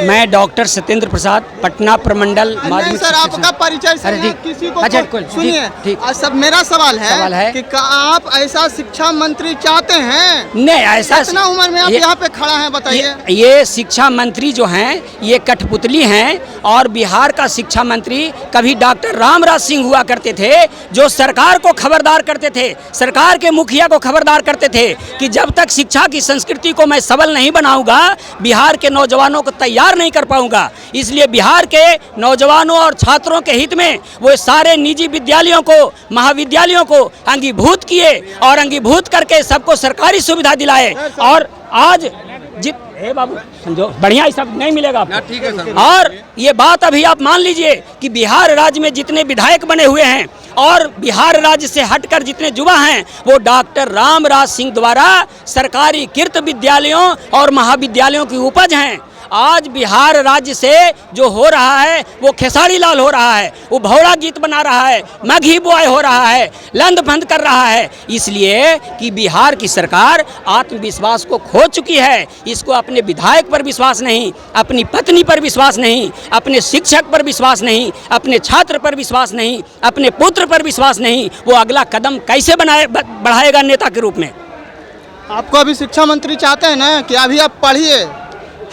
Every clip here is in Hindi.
मैं डॉक्टर सत्येंद्र प्रसाद, पटना प्रमंडल नहीं सर, आपका परिचय से अरे किसी को अच्छा, सुनिए। ठीक। सब मेरा सवाल है कि आप ऐसा शिक्षा मंत्री चाहते हैं? नहीं, ऐसा इतना उम्र में आप यहाँ पे खड़ा हैं, बताइए। ये शिक्षा मंत्री जो हैं ये कठपुतली हैं, और बिहार का शिक्षा मंत्री कभी डॉक्टर रामराज सिंह हुआ करते थे, जो सरकार को खबरदार करते थे, सरकार के मुखिया को खबरदार करते थे कि जब तक शिक्षा की संस्कृति को मैं सबल नहीं बनाऊंगा, बिहार के नौजवानों को तैयार नहीं कर पाऊंगा। इसलिए बिहार के नौजवानों और छात्रों के हित में वो सारे निजी विद्यालयों को, महाविद्यालयों को अंगीभूत किए और अंगीभूत करके सबको सरकारी सुविधा दिलाए। और आज बाबू समझो, बढ़िया ही सब नहीं मिलेगा आपको। ठीक है सर। और ये बात अभी आप मान लीजिए कि बिहार राज्य में जितने विधायक बने हुए हैं और बिहार राज्य से हटकर जितने युवा हैं, वो डॉक्टर रामराज सिंह द्वारा सरकारी कृत विद्यालयों और महाविद्यालयों की उपज हैं। आज बिहार राज्य से जो हो रहा है वो खेसारी लाल हो रहा है, वो भौड़ा गीत बना रहा है, मघी बॉय हो रहा है, लंद फंद कर रहा है, इसलिए कि बिहार की सरकार आत्मविश्वास को खो चुकी है। इसको अपने विधायक पर विश्वास नहीं, अपनी पत्नी पर विश्वास नहीं, अपने शिक्षक पर विश्वास नहीं, अपने छात्र पर विश्वास नहीं, अपने पुत्र पर विश्वास नहीं। वो अगला कदम कैसे बढ़ाएगा नेता के रूप में? आपको अभी शिक्षा मंत्री चाहते हैं ना कि अभी आप पढ़िए।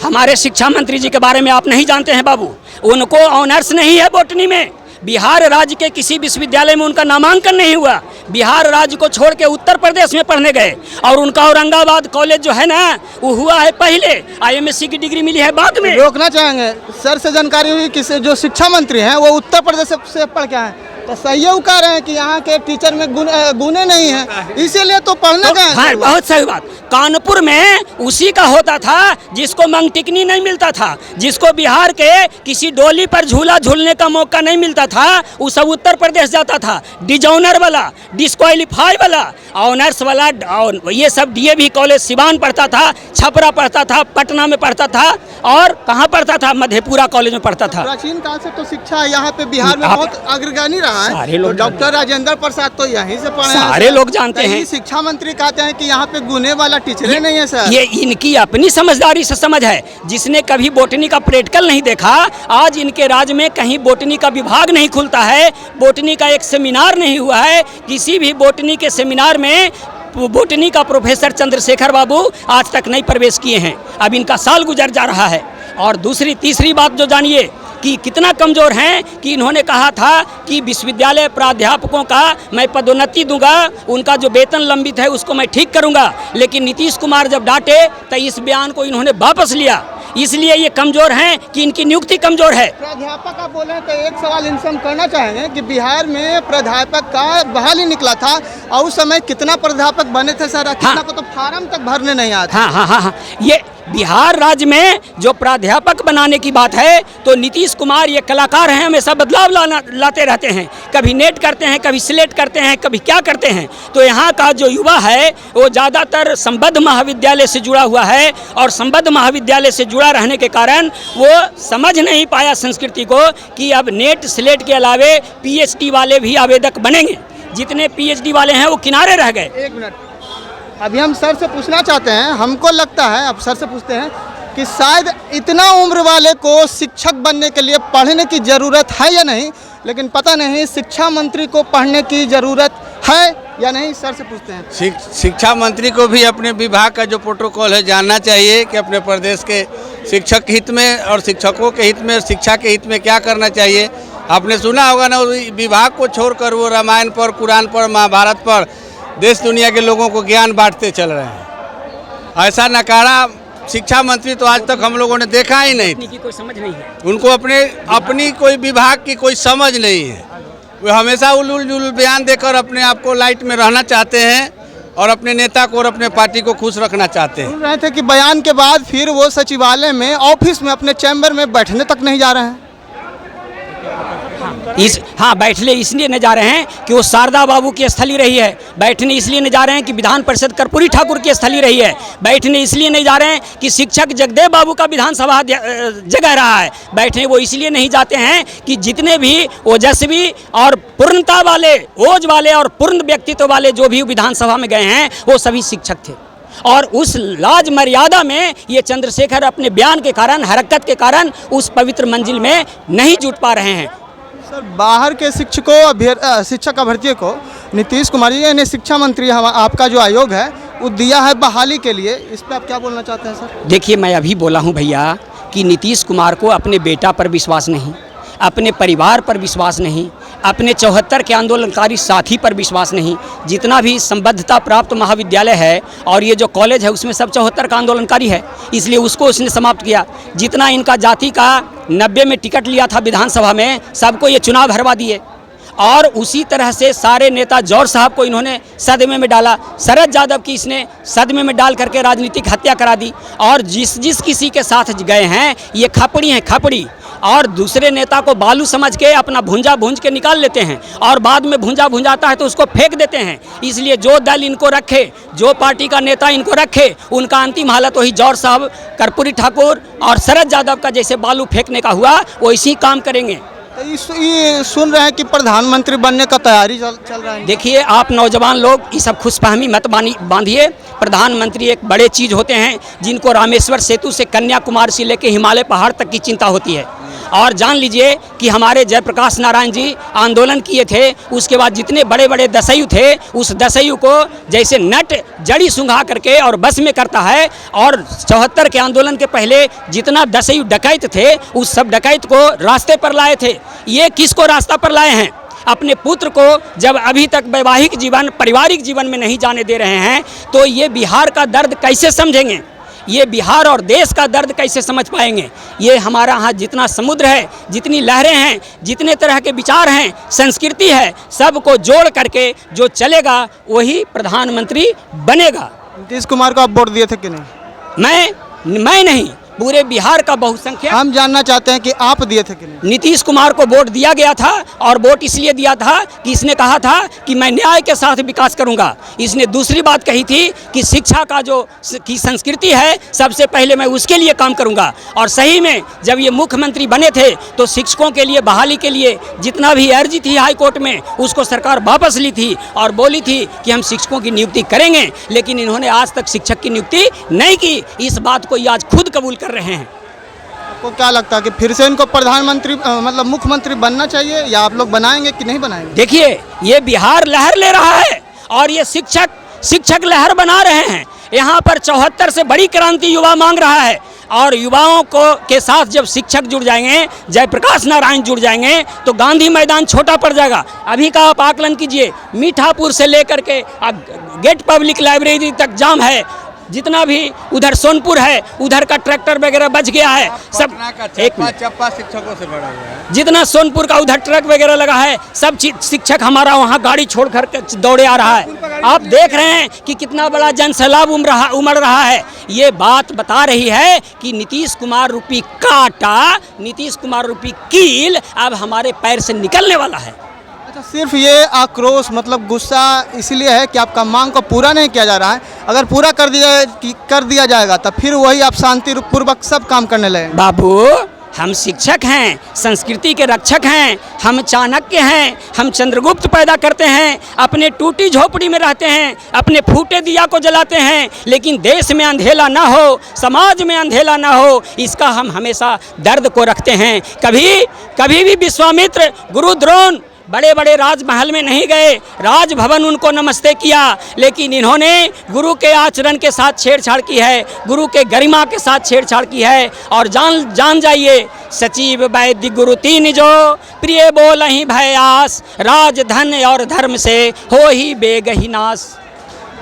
हमारे शिक्षा मंत्री जी के बारे में आप नहीं जानते हैं बाबू, उनको ऑनर्स नहीं है बॉटनी में। बिहार राज्य के किसी विश्वविद्यालय में उनका नामांकन नहीं हुआ। बिहार राज्य को छोड़ के उत्तर प्रदेश में पढ़ने गए, और उनका औरंगाबाद कॉलेज जो है ना, वो हुआ है पहले, IMSc की डिग्री मिली है बाद में। रोकना चाहेंगे सर से जानकारी हुई कि जो शिक्षा मंत्री हैं वो उत्तर प्रदेश से पढ़ के आए, तो सही कह रहे हैं कि यहाँ के टीचर में गुणे नहीं है, इसीलिए तो पढ़ने का। हाँ, बहुत सही बात। कानपुर में उसी का होता था जिसको मंगटिकनी नहीं मिलता था, जिसको बिहार के किसी डोली पर झूला झूलने का मौका नहीं मिलता था, वो सब उत्तर प्रदेश जाता था। डिजॉनर वाला, डिस्क्वालीफाई वाला, ऑनर्स वाला, और ये सब DAV कॉलेज सिवान पढ़ता था, छपरा पढ़ता था, पटना में पढ़ता था, और कहाँ पढ़ता था? मधेपुरा कॉलेज में पढ़ता था। प्राचीन काल से तो शिक्षा यहाँ पे बिहार में बहुत अग्रगण्य रहा है। सारे लोग, तो डॉक्टर राजेंद्र प्रसाद तो यहीं से पढ़े हैं, सारे लोग जानते हैं। शिक्षा मंत्री कहते हैं कि यहाँ पे गुने वाला टीचर नहीं है सर। ये इनकी अपनी समझदारी से समझ है। जिसने कभी बोटनी का प्रैक्टिकल नहीं देखा, आज इनके राज्य में कहीं बोटनी का विभाग नहीं खुलता है, बोटनी का एक सेमिनार नहीं हुआ है। किसी भी बोटनी के सेमिनार में बोटनी का प्रोफेसर चंद्रशेखर बाबू आज तक नहीं प्रवेश किए हैं। अब इनका साल गुजर जा रहा है। और तीसरी बात जो जानिए कि कितना कमज़ोर हैं कि इन्होंने कहा था कि विश्वविद्यालय प्राध्यापकों का मैं पदोन्नति दूंगा, उनका जो वेतन लंबित है उसको मैं ठीक करूंगा। लेकिन नीतीश कुमार जब डांटे तो इस बयान को इन्होंने वापस लिया। इसलिए ये कमज़ोर हैं कि इनकी नियुक्ति कमज़ोर है। प्राध्यापक आप बोले तो एक सवाल इनसे हम करना चाहेंगे कि बिहार में प्राध्यापक का बहाली निकला था, और उस समय कितना प्राध्यापक बने थे सर? कितना को तो फार्म तक भरने नहीं आते। हाँ, ये बिहार राज्य में जो प्राध्यापक बनाने की बात है, तो नीतीश कुमार ये कलाकार हैं, हमेशा बदलाव लाते रहते हैं। कभी नेट करते हैं, कभी स्लेट करते हैं, कभी क्या करते हैं। तो यहाँ का जो युवा है वो ज़्यादातर संबद्ध महाविद्यालय से जुड़ा हुआ है, और संबद्ध महाविद्यालय से जुड़ा रहने के कारण वो समझ नहीं पाया संस्कृति को कि अब नेट स्लेट के अलावे PhD वाले भी आवेदक बनेंगे। जितने PhD वाले हैं वो किनारे रह गए। एक मिनट, अभी हम सर से पूछना चाहते हैं, हमको लगता है, अब सर से पूछते हैं कि शायद इतना उम्र वाले को शिक्षक बनने के लिए पढ़ने की ज़रूरत है या नहीं, लेकिन पता नहीं शिक्षा मंत्री को पढ़ने की ज़रूरत है या नहीं। सर से पूछते हैं। शिक्षा मंत्री को भी अपने विभाग का जो प्रोटोकॉल है जानना चाहिए कि अपने प्रदेश के शिक्षक के हित में और शिक्षकों के हित में और शिक्षा के हित में क्या करना चाहिए। आपने सुना होगा ना, विभाग को छोड़कर वो रामायण पर, कुरान पर, महाभारत पर देश दुनिया के लोगों को ज्ञान बांटते चल रहे हैं। ऐसा नकारा शिक्षा मंत्री तो आज तक हम लोगों ने देखा ही नहीं। कोई समझ नहीं है उनको, अपनी कोई विभाग की कोई समझ नहीं है। वे हमेशा उलूल जुलूल बयान देकर अपने आप को लाइट में रहना चाहते हैं, और अपने नेता को और अपने पार्टी को खुश रखना चाहते हैं। सुन रहे थे कि बयान के बाद फिर वो सचिवालय में, ऑफिस में, अपने चैम्बर में बैठने तक नहीं जा रहे हैं। बैठने इसलिए नहीं जा रहे हैं कि वो शारदा बाबू की स्थली रही है। बैठने इसलिए नहीं जा रहे हैं कि विधान परिषद कर्पूरी ठाकुर की स्थली रही है। बैठने इसलिए नहीं जा रहे हैं कि शिक्षक जगदेव बाबू का विधानसभा जगह रहा है। बैठने वो इसलिए नहीं जाते हैं कि जितने भी ओजस्वी और पूर्णता वाले, ओज वाले और पूर्ण व्यक्तित्व वाले जो भी विधानसभा में गए हैं वो सभी शिक्षक थे। और उस लाज मर्यादा में ये चंद्रशेखर अपने बयान के कारण, हरकत के कारण उस पवित्र मंजिल में नहीं जुट पा रहे हैं। सर, बाहर के शिक्षक अभ्यर्थियों को नीतीश कुमार जी यानी शिक्षा मंत्री आपका जो आयोग है वो दिया है बहाली के लिए, इस पर आप क्या बोलना चाहते हैं सर? देखिए, मैं अभी बोला हूँ भैया कि नीतीश कुमार को अपने बेटा पर विश्वास नहीं, अपने परिवार पर विश्वास नहीं, अपने 74 के आंदोलनकारी साथी पर विश्वास नहीं। जितना भी संबद्धता प्राप्त महाविद्यालय है और ये जो कॉलेज है उसमें सब 74 का आंदोलनकारी है, इसलिए उसको उसने समाप्त किया। जितना इनका जाति का 90 में टिकट लिया था विधानसभा में, सबको ये चुनाव हरवा दिए। और उसी तरह से सारे नेता जौहर साहब को इन्होंने सदमे में डाला। शरद यादव की इसने सदमे में डाल करके राजनीतिक हत्या करा दी। और जिस किसी के साथ गए हैं ये खपड़ी हैं, खपड़ी। और दूसरे नेता को बालू समझ के अपना भुंजा भूंज के निकाल लेते हैं और बाद में भुंजा भुंजाता है तो उसको फेंक देते हैं। इसलिए जो दल इनको रखे, जो पार्टी का नेता इनको रखे, उनका अंतिम हालत वही जौहर साहब, कर्पूरी ठाकुर और शरद यादव का जैसे बालू फेंकने का हुआ वैसे ही काम करेंगे। ये सुन रहे हैं कि प्रधानमंत्री बनने का तैयारी चल रहा है। देखिए, आप नौजवान लोग ये सब खुशफहमी मत बांधिए। प्रधानमंत्री एक बड़े चीज़ होते हैं जिनको रामेश्वर सेतु से कन्याकुमारी से लेकर हिमालय पहाड़ तक की चिंता होती है। और जान लीजिए कि हमारे जयप्रकाश नारायण जी आंदोलन किए थे, उसके बाद जितने बड़े बड़े दस्यु थे उस दस्यु को जैसे नट जड़ी सुंघा करके और बस में करता है। और 74 के आंदोलन के पहले जितना दस्यु डकैत थे उस सब डकैत को रास्ते पर लाए थे। ये किसको रास्ता पर लाए हैं? अपने पुत्र को जब अभी तक वैवाहिक जीवन, पारिवारिक जीवन में नहीं जाने दे रहे हैं तो ये बिहार का दर्द कैसे समझेंगे? ये बिहार और देश का दर्द कैसे समझ पाएंगे? ये हमारा यहाँ जितना समुद्र है, जितनी लहरें हैं, जितने तरह के विचार हैं, संस्कृति है, सबको जोड़ करके जो चलेगा वही प्रधानमंत्री बनेगा। नीतीश कुमार को आप वोट दिए थे कि नहीं? मैं नहीं, पूरे बिहार का बहुसंख्यक। हम जानना चाहते हैं कि आप दिए थे कि नहीं? नीतीश कुमार को वोट दिया गया था और वोट इसलिए दिया था कि इसने कहा था कि मैं न्याय के साथ विकास करूंगा। इसने दूसरी बात कही थी कि शिक्षा का जो की संस्कृति है सबसे पहले मैं उसके लिए काम करूंगा। और सही में जब ये मुख्यमंत्री बने थे तो शिक्षकों के लिए बहाली के लिए जितना भी अर्जी थी हाई कोर्ट में उसको सरकार वापस ली थी और बोली थी कि हम शिक्षकों की नियुक्ति करेंगे, लेकिन इन्होंने आज तक शिक्षक की नियुक्ति नहीं की। इस बात को ये आज खुद कबूल कर रहे हैं। आपको क्या लगता है कि फिर से इनको प्रधानमंत्री मतलब मुख्यमंत्री बनना चाहिए या आप लोग बनाएंगे कि नहीं बनाएंगे? देखिए, ये बिहार लहर ले रहा है और ये शिक्षक लहर बना रहे हैं। यहाँ पर 74 से बड़ी क्रांति युवा मांग रहा है और युवाओं को के साथ जब शिक्षक जुड़ जाएंगे, जयप्रकाश नारायण जुड़ जाएंगे तो गांधी मैदान छोटा पड़ जाएगा। अभी का आप आकलन कीजिए, मीठापुर से लेकर के गेट पब्लिक लाइब्रेरी तक जाम है। जितना भी उधर सोनपुर है उधर का ट्रैक्टर वगैरह बच गया है। सब एक चप्पा शिक्षकों से बड़ा हुआ है। जितना सोनपुर का उधर ट्रक वगैरह लगा है सब शिक्षक हमारा वहाँ गाड़ी छोड़ कर दौड़े आ रहा है। आप देख रहे हैं कि कितना बड़ा जनसैलाब उमड़ रहा है। ये बात बता रही है कि नीतीश कुमार रूपी कांटा, नीतीश कुमार रूपी कील अब हमारे पैर से निकलने वाला है। अच्छा, सिर्फ ये आक्रोश मतलब गुस्सा इसलिए है कि आपका मांग को पूरा नहीं किया जा रहा है। अगर पूरा कर दिया जाएगा तो फिर वही आप शांति पूर्वक सब काम करने लगेंगे। बाबू, हम शिक्षक हैं, संस्कृति के रक्षक हैं, हम चाणक्य हैं, हम चंद्रगुप्त पैदा करते हैं, अपने टूटी झोपड़ी में रहते हैं, अपने फूटे दिया को जलाते हैं, लेकिन देश में अंधेला ना हो, समाज में अंधेला ना हो, इसका हम हमेशा दर्द को रखते हैं। कभी भी विश्वामित्र, गुरु द्रोण बड़े बड़े राजमहल में नहीं गए, राजभवन उनको नमस्ते किया, लेकिन इन्होंने गुरु के आचरण के साथ छेड़छाड़ की है, गुरु के गरिमा के साथ छेड़छाड़ की है। और जान जाइए, सचिव वैद्य गुरु तीन जो प्रिय बोल ही भयास, राज धन और धर्म से हो ही बेगही नाश।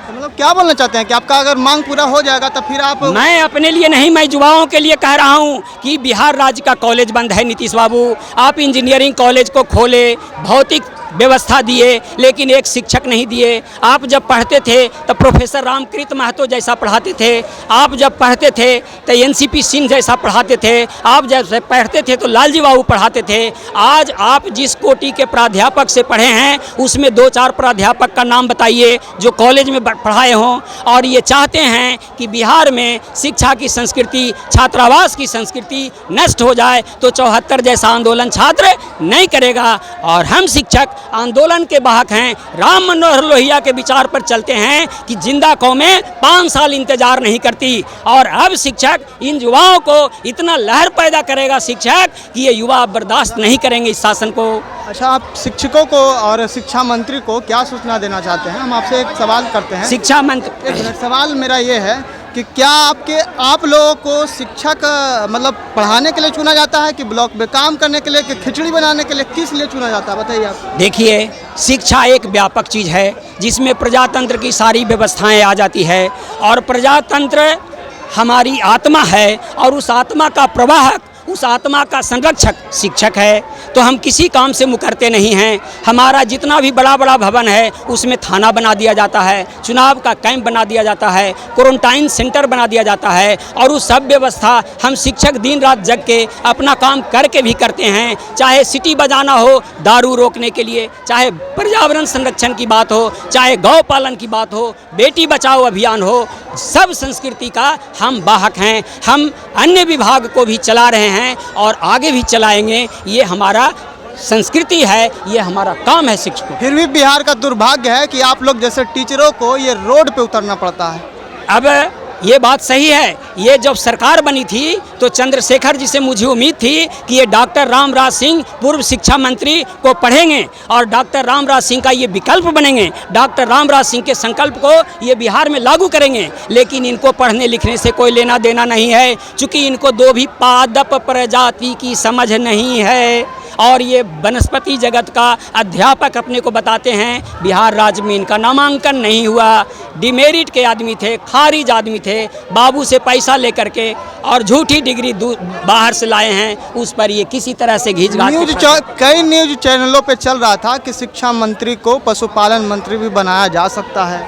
मतलब क्या बोलना चाहते हैं कि आपका अगर मांग पूरा हो जाएगा तो फिर आप? मैं अपने लिए नहीं, मैं युवाओं के लिए कह रहा हूं कि बिहार राज्य का कॉलेज बंद है। नीतीश बाबू, आप इंजीनियरिंग कॉलेज को खोले, भौतिक व्यवस्था दिए, लेकिन एक शिक्षक नहीं दिए। आप जब पढ़ते थे तो प्रोफेसर रामकृत महतो जैसा पढ़ाते थे, आप जब पढ़ते थे तो एनसीपी सिंह जैसा पढ़ाते थे, आप जब पढ़ते थे तो लालजी बाबू पढ़ाते थे। आज आप जिस कोटि के प्राध्यापक से पढ़े हैं उसमें 2-4 प्राध्यापक का नाम बताइए जो कॉलेज में पढ़ाए हों। और ये चाहते हैं कि बिहार में शिक्षा की संस्कृति, छात्रावास की संस्कृति नष्ट हो जाए, तो 74 जैसा आंदोलन छात्र नहीं करेगा। और हम शिक्षक आंदोलन के वाहक हैं, राम मनोहर लोहिया के विचार पर चलते हैं कि जिंदा कौमें 5 साल इंतजार नहीं करती। और अब शिक्षक इन युवाओं को इतना लहर पैदा करेगा शिक्षक कि ये युवा बर्दाश्त नहीं करेंगे इस शासन को। अच्छा, आप शिक्षकों को और शिक्षा मंत्री को क्या सूचना देना चाहते हैं? हम आपसे एक सवाल करते हैं। शिक्षा मंत्री, एक मिनट, सवाल मेरा ये है कि क्या आप लोगों को शिक्षक मतलब पढ़ाने के लिए चुना जाता है कि ब्लॉक में काम करने के लिए, कि खिचड़ी बनाने के लिए, किस लिए चुना जाता है, बताइए आप। देखिए, शिक्षा एक व्यापक चीज़ है जिसमें प्रजातंत्र की सारी व्यवस्थाएं आ जाती है और प्रजातंत्र हमारी आत्मा है और उस आत्मा का प्रवाहक, उस आत्मा का संरक्षक शिक्षक है। तो हम किसी काम से मुकरते नहीं हैं। हमारा जितना भी बड़ा बड़ा भवन है उसमें थाना बना दिया जाता है, चुनाव का कैंप बना दिया जाता है, क्वारंटाइन सेंटर बना दिया जाता है और उस सब व्यवस्था हम शिक्षक दिन रात जग के अपना काम करके भी करते हैं। चाहे सिटी बजाना हो दारू रोकने के लिए, चाहे पर्यावरण संरक्षण की बात हो, चाहे गौ पालन की बात हो, बेटी बचाओ अभियान हो, सब संस्कृति का हम वाहक हैं। हम अन्य विभाग को भी चला रहे हैं और आगे भी चलाएंगे। ये हमारा संस्कृति है, ये हमारा काम है शिक्षकों। फिर भी बिहार का दुर्भाग्य है कि आप लोग जैसे टीचरों को ये रोड पे उतरना पड़ता है। अब ये बात सही है, ये जब सरकार बनी थी तो चंद्रशेखर जी से मुझे उम्मीद थी कि ये डॉक्टर रामराज सिंह पूर्व शिक्षा मंत्री को पढ़ेंगे और डॉक्टर रामराज सिंह का ये विकल्प बनेंगे, डॉक्टर रामराज सिंह के संकल्प को ये बिहार में लागू करेंगे। लेकिन इनको पढ़ने लिखने से कोई लेना देना नहीं है, चूँकि इनको दो भी पादप प्रजाति की समझ नहीं है। और ये वनस्पति जगत का अध्यापक अपने को बताते हैं बिहार राज्य में इनका नामांकन नहीं हुआ, डिमेरिट के आदमी थे, खारिज आदमी थे, बाबू से पैसा लेकर के और झूठी डिग्री बाहर से लाए हैं। उस पर ये किसी तरह से कई न्यूज चैनलों पे चल रहा था कि शिक्षा मंत्री को पशुपालन मंत्री भी बनाया जा सकता है।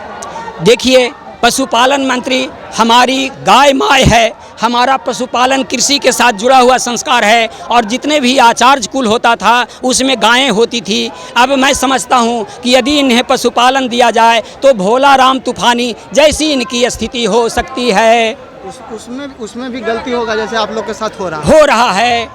देखिए, पशुपालन मंत्री हमारी गाय माय है, हमारा पशुपालन कृषि के साथ जुड़ा हुआ संस्कार है और जितने भी आचार्य कुल होता था उसमें गायें होती थी। अब मैं समझता हूँ कि यदि इन्हें पशुपालन दिया जाए तो भोला राम तूफानी जैसी इनकी स्थिति हो सकती है। उसमें भी गलती होगा जैसे आप लोग के साथ हो रहा है।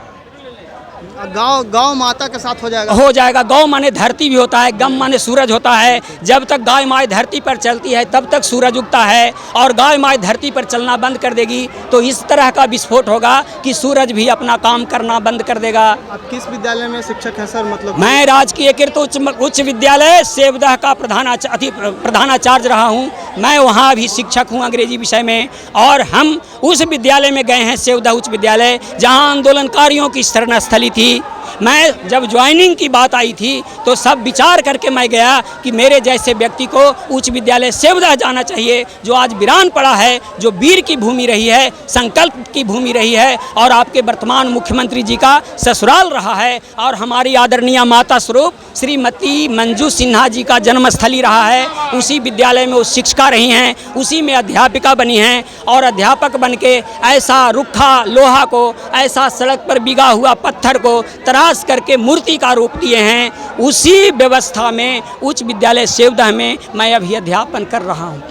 गौ माता के साथ हो जाएगा। गौ माने धरती भी होता है, गम माने सूरज होता है। जब तक गाय माय धरती पर चलती है तब तक सूरज उगता है और गाय माय धरती पर चलना बंद कर देगी तो इस तरह का विस्फोट होगा कि सूरज भी अपना काम करना बंद कर देगा। आप किस विद्यालय में शिक्षक हैं सर? मतलब मैं राजकीय कृत उच्च विद्यालय सेवदह का प्रधानाचार्य रहा हूँ। मैं वहाँ भी शिक्षक हूँ अंग्रेजी विषय में और हम उस विद्यालय में गए हैं, सेवदह उच्च विद्यालय, जहाँ आंदोलनकारियों की शरण स्थली थी। मैं जब ज्वाइनिंग की बात आई थी तो सब विचार करके मैं गया कि मेरे जैसे व्यक्ति को उच्च विद्यालय सेवदह जाना चाहिए, जो आज वीरान पड़ा है, जो वीर की भूमि रही है, संकल्प की भूमि रही है और आपके वर्तमान मुख्यमंत्री जी का ससुराल रहा है और हमारी आदरणीय माता स्वरूप श्रीमती मंजू सिन्हा जी का जन्मस्थली रहा है। उसी विद्यालय में वो शिक्षिका रही हैं, उसी में अध्यापिका बनी हैं और अध्यापक बन के ऐसा रुखा लोहा को, ऐसा सड़क पर बिगा हुआ पत्थर को तराश करके मूर्ति का रूप दिए हैं। उसी व्यवस्था में उच्च विद्यालय सेवदह में मैं अभी अध्यापन कर रहा हूँ।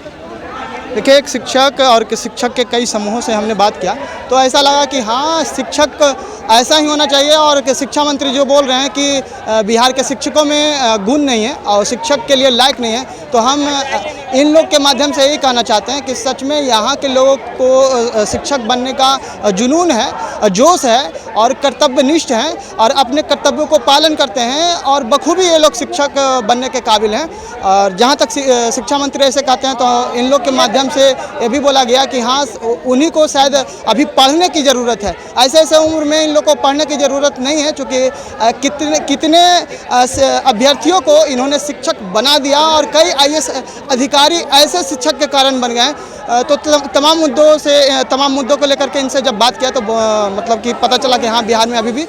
देखिए, एक शिक्षक और शिक्षक के कई समूहों से हमने बात किया तो ऐसा लगा कि हाँ, शिक्षक ऐसा ही होना चाहिए और कि शिक्षा मंत्री जो बोल रहे हैं कि बिहार के शिक्षकों में गुण नहीं है और शिक्षक के लिए लायक नहीं है, तो हम इन लोग के माध्यम से यही कहना चाहते हैं कि सच में यहाँ के लोगों को शिक्षक बनने का जुनून है, जोश है और कर्तव्यनिष्ठ हैं और अपने कर्तव्यों को पालन करते हैं और बखूबी ये लोग शिक्षक बनने के काबिल हैं। और जहाँ तक शिक्षा मंत्री ऐसे कहते हैं तो इन लोग के माध्यम से ये भी बोला गया कि हाँ, उन्हीं को शायद अभी पढ़ने की ज़रूरत है। ऐसे उम्र में इन लोग को पढ़ने की ज़रूरत नहीं है, चूँकि कितने अभ्यर्थियों को इन्होंने शिक्षक बना दिया और कई IAS अधिकारी ऐसे शिक्षक के कारण बन गए। तो तमाम मुद्दों को लेकर के इनसे जब बात किया तो मतलब कि पता चला कि हाँ, बिहार में अभी भी